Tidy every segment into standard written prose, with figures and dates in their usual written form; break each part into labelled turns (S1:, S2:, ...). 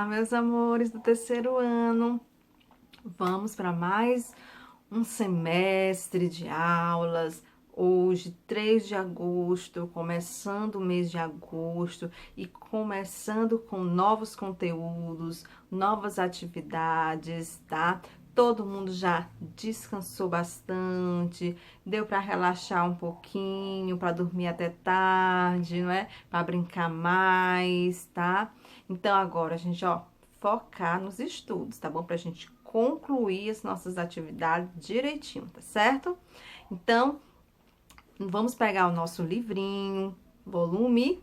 S1: Olá, meus amores do terceiro ano. Vamos para mais um semestre de aulas. Hoje, 3 de agosto, começando o mês de agosto e começando com novos conteúdos, novas atividades, tá? Todo mundo já descansou bastante, deu para relaxar um pouquinho, para dormir até tarde, não é? Para brincar mais, tá? Então agora a gente, focar nos estudos, tá bom? Pra gente concluir as nossas atividades direitinho, tá certo? Então, vamos pegar o nosso livrinho, volume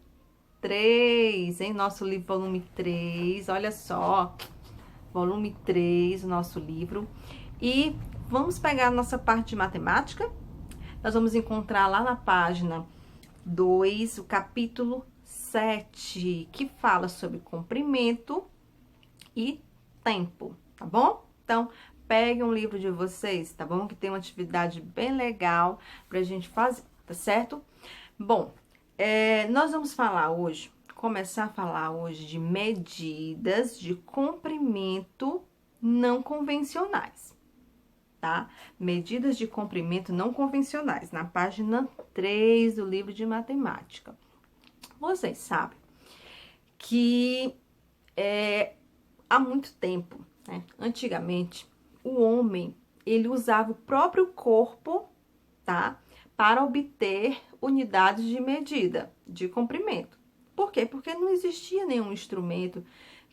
S1: 3, hein? Nosso livro, volume 3, olha só, volume 3, o nosso livro. E vamos pegar a nossa parte de matemática. Nós vamos encontrar lá na página 2, o capítulo 7, que fala sobre comprimento e tempo, tá bom? Então, pegue um livro de vocês, tá bom? Que tem uma atividade bem legal pra gente fazer, tá certo? Bom, nós vamos falar hoje, começar a falar hoje de medidas de comprimento não convencionais, tá? Medidas de comprimento não convencionais, na página 3 do livro de matemática. Vocês sabem que há muito tempo, né? Antigamente, o homem, ele usava o próprio corpo, tá? Para obter unidades de medida, de comprimento. Por quê? Porque não existia nenhum instrumento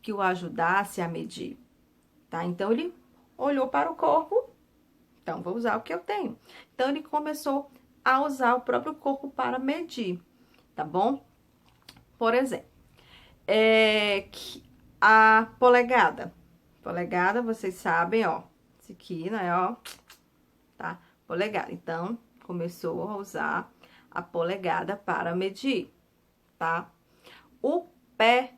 S1: que o ajudasse a medir, tá? Então, ele olhou para o corpo, então, vou usar o que eu tenho. Então, ele começou a usar o próprio corpo para medir, tá bom? Por exemplo, a polegada. Polegada, vocês sabem, ó. Esse aqui, né, ó. Tá? Polegada. Então, começou a usar a polegada para medir, tá? O pé,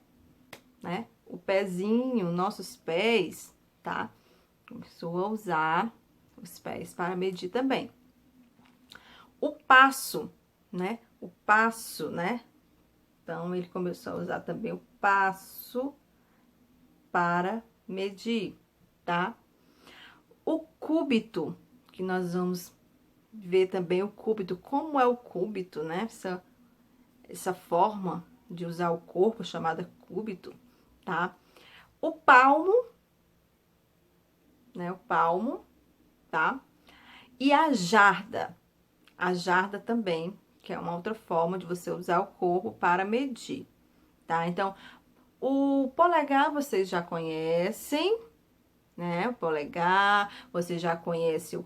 S1: né? O pezinho, nossos pés, tá? Começou a usar os pés para medir também. O passo, né? O passo, né? Então, ele começou a usar também o passo para medir, tá? O cúbito, que nós vamos ver também o cúbito, como é o cúbito, né? Essa forma de usar o corpo chamada cúbito, tá? O palmo, né? O palmo, tá? E a jarda também, que é uma outra forma de você usar o corpo para medir, tá? Então, o polegar vocês já conhecem, né? O polegar, você já conhece o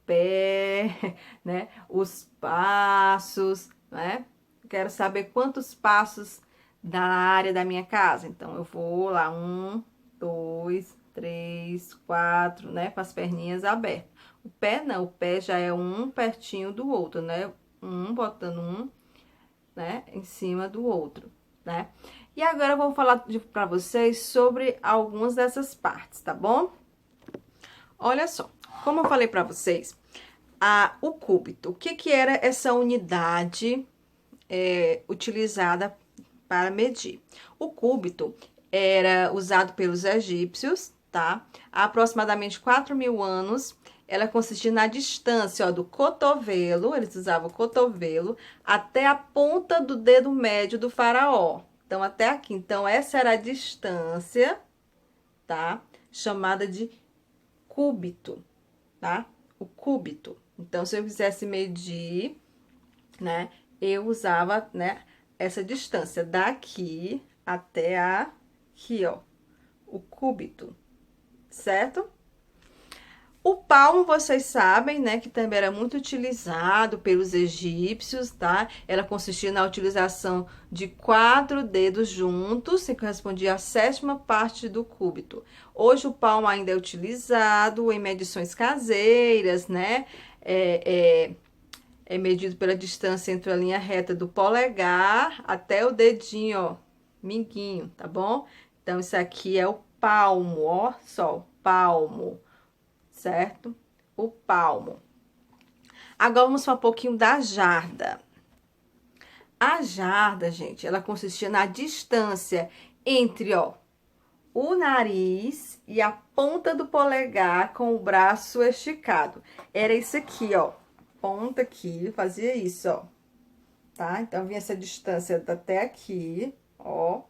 S1: pé, né? Os passos, né? Quero saber quantos passos da área da minha casa. Então, eu vou lá, 1, 2, 3, 4, né? Com as perninhas abertas. O pé não, o pé já é um pertinho do outro, né? Um botando um, né? Em cima do outro, né? E agora eu vou falar para vocês sobre algumas dessas partes, tá bom? Olha só, como eu falei para vocês, o cúbito, o que era essa unidade utilizada para medir? O cúbito era usado pelos egípcios, tá? Há aproximadamente 4.000 anos. Ela consistia na distância, ó, do cotovelo, eles usavam o cotovelo, até a ponta do dedo médio do faraó. Então, até aqui. Então, essa era a distância, tá? Chamada de cúbito, tá? O cúbito. Então, se eu quisesse medir, né, eu usava, né, essa distância daqui até aqui, ó, o cúbito, certo? O palmo, vocês sabem, né, que também era muito utilizado pelos egípcios, tá? Ela consistia na utilização de 4 dedos juntos, que correspondia à 7ª parte do cúbito. Hoje o palmo ainda é utilizado em medições caseiras, né? É medido pela distância entre a linha reta do polegar até o dedinho, ó, minguinho, tá bom? Então, isso aqui é o palmo, ó, só, o palmo, certo? O palmo. Agora, vamos falar um pouquinho da jarda. A jarda, gente, ela consistia na distância entre, ó, o nariz e a ponta do polegar com o braço esticado. Era isso aqui, ó. Ponta aqui, fazia isso, ó. Tá? Então, vinha essa distância até aqui, ó.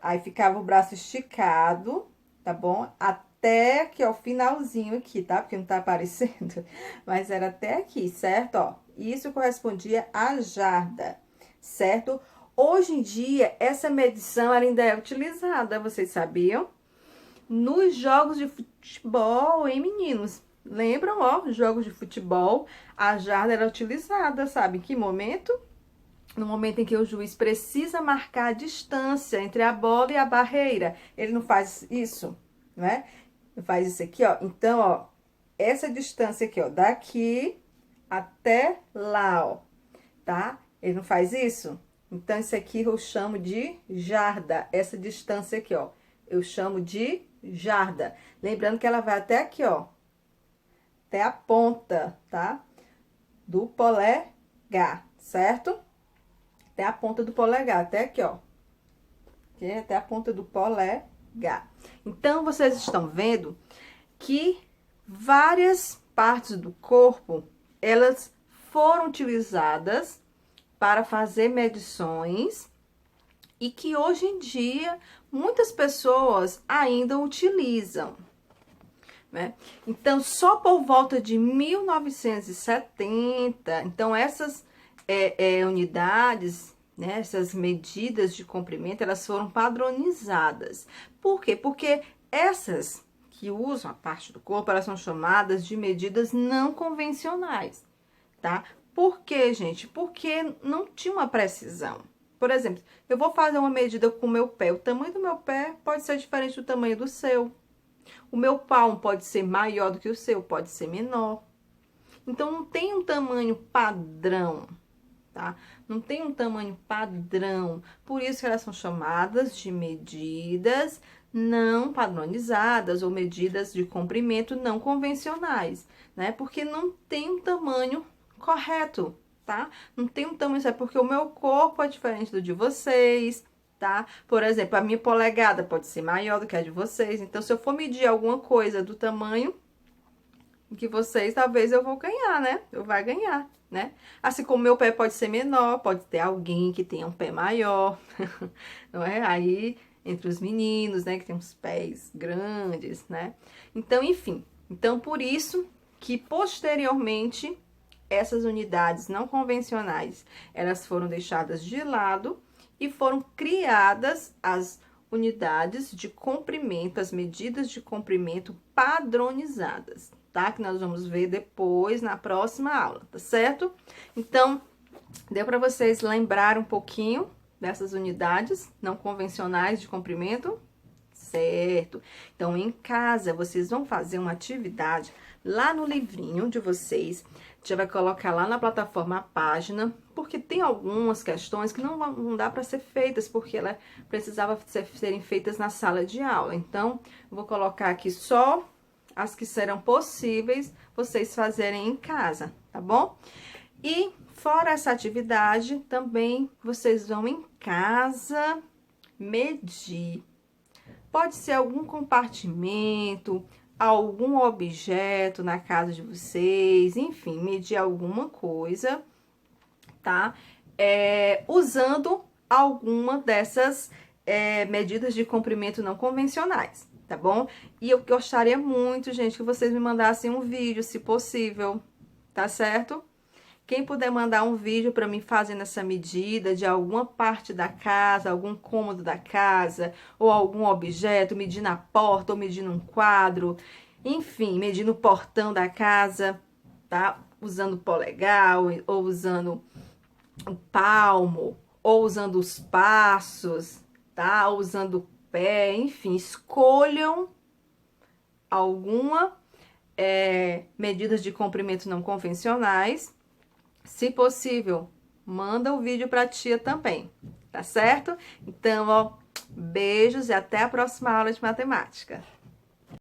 S1: Aí, ficava o braço esticado, tá bom? Até aqui, ó, o finalzinho aqui, tá? Porque não tá aparecendo. Mas era até aqui, certo? Ó, isso correspondia à jarda, certo? Hoje em dia, essa medição ainda é utilizada, vocês sabiam? Nos jogos de futebol, hein, meninos? Lembram, ó, jogos de futebol, a jarda era utilizada, sabe? Em que momento? No momento em que o juiz precisa marcar a distância entre a bola e a barreira. Ele não faz isso, né? Faz isso aqui, ó. Então, ó, essa distância aqui, ó, daqui até lá, ó, tá? Ele não faz isso? Então, isso aqui eu chamo de jarda. Essa distância aqui, ó, eu chamo de jarda. Lembrando que ela vai até aqui, ó, até a ponta, tá? Do polegar, certo? Até a ponta do polegar, até aqui, ó. Aqui, até a ponta do polegar. Então, vocês estão vendo que várias partes do corpo, elas foram utilizadas para fazer medições e que hoje em dia muitas pessoas ainda utilizam, né? Então, só por volta de 1970, então essas unidades, né, essas medidas de comprimento, elas foram padronizadas. Por quê? Porque essas que usam a parte do corpo, elas são chamadas de medidas não convencionais, tá? Por quê, gente? Porque não tinha uma precisão. Por exemplo, eu vou fazer uma medida com o meu pé. O tamanho do meu pé pode ser diferente do tamanho do seu. O meu palmo pode ser maior do que o seu, pode ser menor. Então, não tem um tamanho padrão, tá? Não tem um tamanho padrão. Por isso que elas são chamadas de medidas não padronizadas ou medidas de comprimento não convencionais, né? Porque não tem um tamanho correto, tá? Não tem um tamanho certo, porque o meu corpo é diferente do de vocês, tá? Por exemplo, a minha polegada pode ser maior do que a de vocês. Então, se eu for medir alguma coisa do tamanho que vocês, talvez eu vou ganhar, né? Eu vai ganhar, né? Assim como meu pé pode ser menor, pode ter alguém que tenha um pé maior, não é? Aí, entre os meninos, né, que tem uns pés grandes, né? Então, enfim. Então, por isso que posteriormente essas unidades não convencionais, elas foram deixadas de lado e foram criadas as unidades de comprimento, as medidas de comprimento padronizadas, tá? Que nós vamos ver depois na próxima aula, tá certo? Então, deu para vocês lembrar um pouquinho dessas unidades não convencionais de comprimento? Certo. Então, em casa, vocês vão fazer uma atividade lá no livrinho de vocês. Já vai colocar lá na plataforma a página, porque tem algumas questões que não dá para ser feitas, porque ela precisava serem feitas na sala de aula. Então, vou colocar aqui só as que serão possíveis vocês fazerem em casa, tá bom? E fora essa atividade, também vocês vão em casa medir. Pode ser algum compartimento, algum objeto na casa de vocês, enfim, medir alguma coisa, tá? Usando alguma dessas medidas de comprimento não convencionais, tá bom? E eu gostaria muito, gente, que vocês me mandassem um vídeo, se possível, tá certo? Quem puder mandar um vídeo para mim fazendo essa medida de alguma parte da casa, algum cômodo da casa, ou algum objeto, medindo a porta, ou medindo um quadro, enfim, medindo o portão da casa, tá? Usando o polegar, ou usando o palmo, ou usando os passos, tá? Ou usando o pé, enfim, escolham alguma medidas de comprimento não convencionais. Se possível, manda o vídeo para a tia também, tá certo? Então, ó, beijos e até a próxima aula de matemática.